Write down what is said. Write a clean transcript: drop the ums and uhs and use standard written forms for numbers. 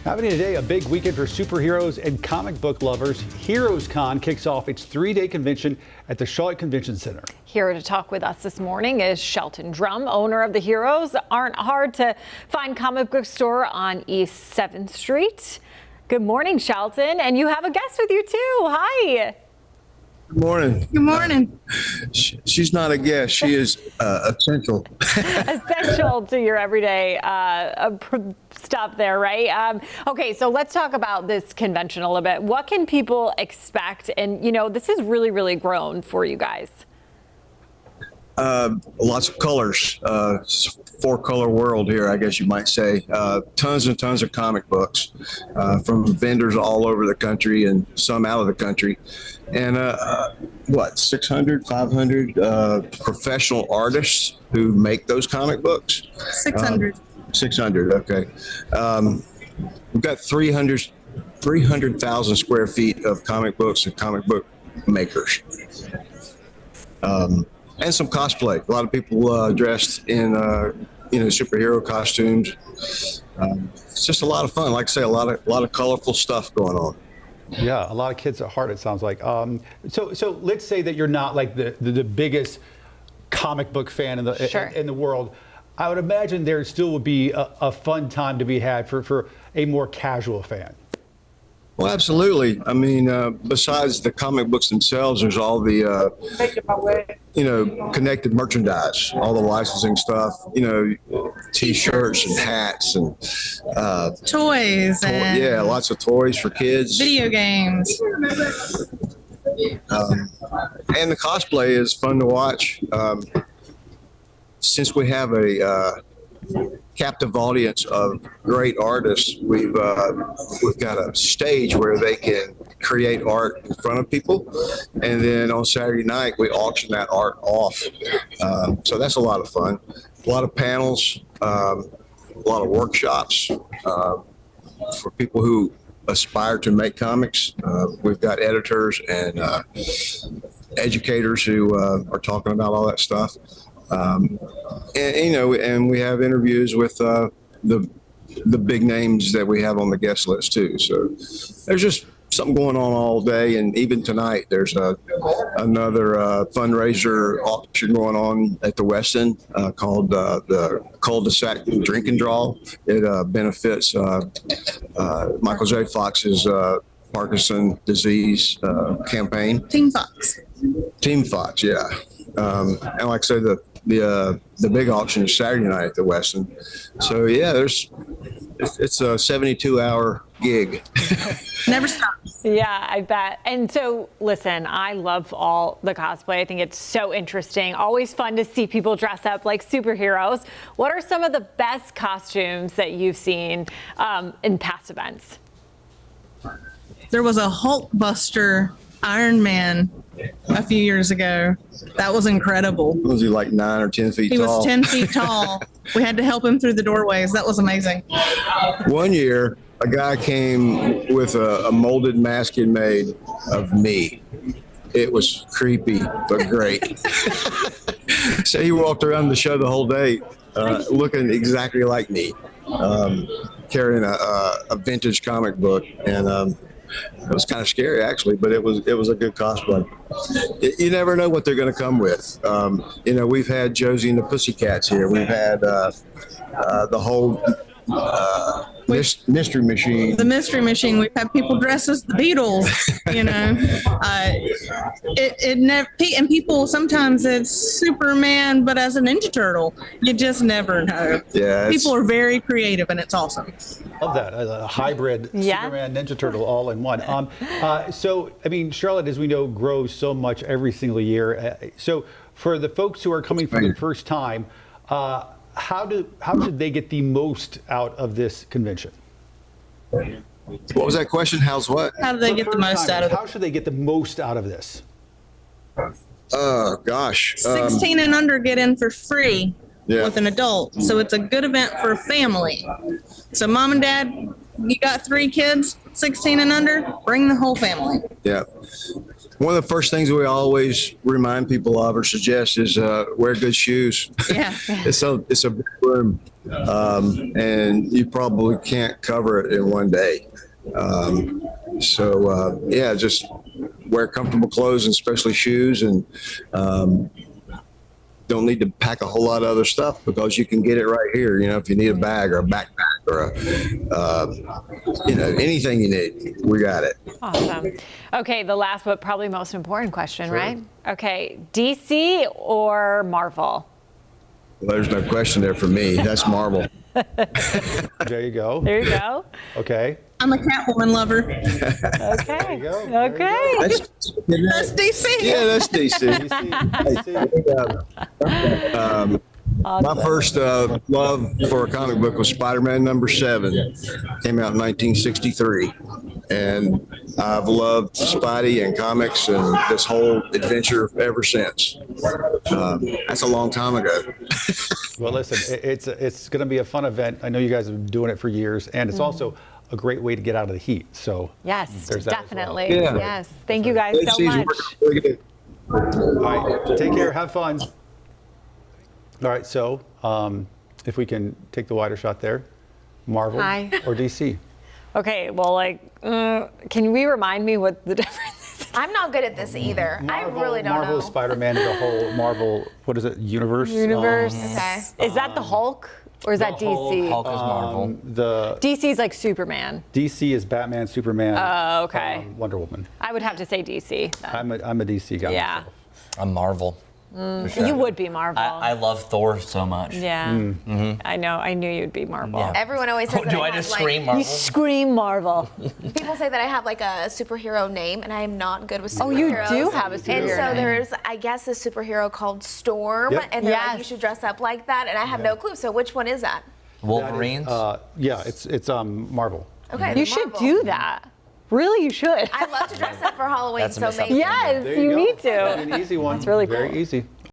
Happening today, a big weekend for superheroes and comic book lovers. Heroes Con kicks off its 3-day convention at the Charlotte Convention Center. Here to talk with us this morning is Shelton Drum, owner of the Heroes Aren't Hard to Find comic book store on East 7th Street. Good morning, Shelton. And you have a guest with you, too. Hi. Good morning. Good morning. She's not a guest. She is essential. Essential to your everyday stuff there, right? Okay, so let's talk about this convention a little bit. What can people expect? And, you know, this has really, really grown for you guys. Lots of colors, 4-color world here, I guess you might say. Tons and tons of comic books from vendors all over the country and some out of the country. And 600, 500 professional artists who make those comic books? 600. 600, okay. We've got 300,000 square feet of comic books and comic book makers. And some cosplay. A lot of people dressed in, superhero costumes. It's just a lot of fun. Like I say, a lot of colorful stuff going on. Yeah, a lot of kids at heart, it sounds like. So let's say that you're not like the biggest comic book fan in the world. I would imagine there still would be a fun time to be had for a more casual fan. Well, absolutely. I mean, besides the comic books themselves, there's all the, connected merchandise, all the licensing stuff, T-shirts and hats and Toys. yeah, lots of toys for kids. Video games. And the cosplay is fun to watch. Since we have a captive audience of great artists, we've got a stage where they can create art in front of people, and then on Saturday night we auction that art off. So that's a lot of fun. A lot of panels, a lot of workshops for people who aspire to make comics. We've got editors and educators who are talking about all that stuff. And we have interviews with the big names that we have on the guest list too. So there's just something going on all day, and even tonight there's another fundraiser auction going on at the Westin called the Cul-de-sac Drink and Draw. It benefits Michael J. Fox's Parkinson disease campaign. Team Fox. Team Fox, yeah. And like I said, the big auction is Saturday night at the Westin. So yeah, it's a 72-hour gig. Never stops. Yeah, I bet. And so, listen, I love all the cosplay. I think it's so interesting. Always fun to see people dress up like superheroes. What are some of the best costumes that you've seen in past events? There was a Hulkbuster Iron Man a few years ago. That was incredible. Was he like 9 or 10 feet He tall? was 10 feet tall. We had to help him through the doorways. That was amazing. One year, a guy came with a molded mask he made of me. It was creepy, but great. So he walked around the show the whole day looking exactly like me, carrying a vintage comic book. And it was kind of scary, actually, but it was a good cosplay. You never know what they're going to come with. We've had Josie and the Pussycats here. We've had the whole mystery machine. The Mystery Machine. We've had people dressed as the Beatles. It never. And people sometimes it's Superman, but as a Ninja Turtle. You just never know. Yeah, people are very creative, and it's awesome. Love that, a hybrid Superman Ninja Turtle all in one. So, I mean, Charlotte, as we know, grows so much every single year. So for the folks who are coming for the first time, how should they get the most out of this convention? What was that question? How's what? How do they get the most out of it? How should they get the most out of this? Gosh. 16 and under get in for free with an adult. So it's a good event for a family. So mom and dad, you got 3 kids, 16 and under, bring the whole family. Yeah. One of the first things we always remind people of or suggest is wear good shoes. Yeah. It's a big room. and you probably can't cover it in one day. Yeah, just wear comfortable clothes, and especially shoes, and don't need to pack a whole lot of other stuff because you can get it right here. You know, if you need a bag or a backpack or anything you need, we got it. Awesome. Okay, the last but probably most important question, right? Okay, DC or Marvel? There's no question there for me. That's Marvel. There you go. There you go. Okay. I'm a Catwoman lover. Okay. There you go. There you Okay. That's DC. Yeah, that's DC. DC. My first love for a comic book was Spider-Man #7. Came out in 1963. And I've loved Spidey and comics and this whole adventure ever since. That's a long time ago. Well, listen, it's going to be a fun event. I know you guys have been doing it for years, and it's also a great way to get out of the heat. So Yes, there's that as well. definitely. Yeah. Yes. Thank you guys Late so season, much. we're gonna- All right, take care, have fun. All right, so if we can take the wider shot there, Marvel Hi. or DC? Okay, well, can we remind me what the difference is? I'm not good at this either. I really don't Marvel, know. Spider-Man, the whole Marvel, what is it, universe? Universe. Okay. Is that the Hulk or is that DC? Hulk is Marvel. The DC's like Superman. DC is Batman, Superman, Oh, okay. Wonder Woman. I would have to say DC. then. I'm a DC guy. Yeah. myself. I'm Marvel. for sure. You would be Marvel. I love Thor so much. yeah. I know. I knew you'd be Marvel. Yeah. Everyone always says Oh, that do I I have, just like- scream You Marvel? scream Marvel. People say that I have like a superhero name, and I am not good with superheroes. Oh, you do have a And superhero so name. there's, I guess, a superhero called Storm, Yep. and they're like, Yes. you should dress up like that, and I have no clue. So which one is that? Wolverines. Yeah, it's Marvel. Okay, You should Marvel. do that. Really, you should. I love to dress up for Halloween, That's a so missed maybe. opportunity. Yes, There you go. need to. An easy one. That's really Very cool. easy.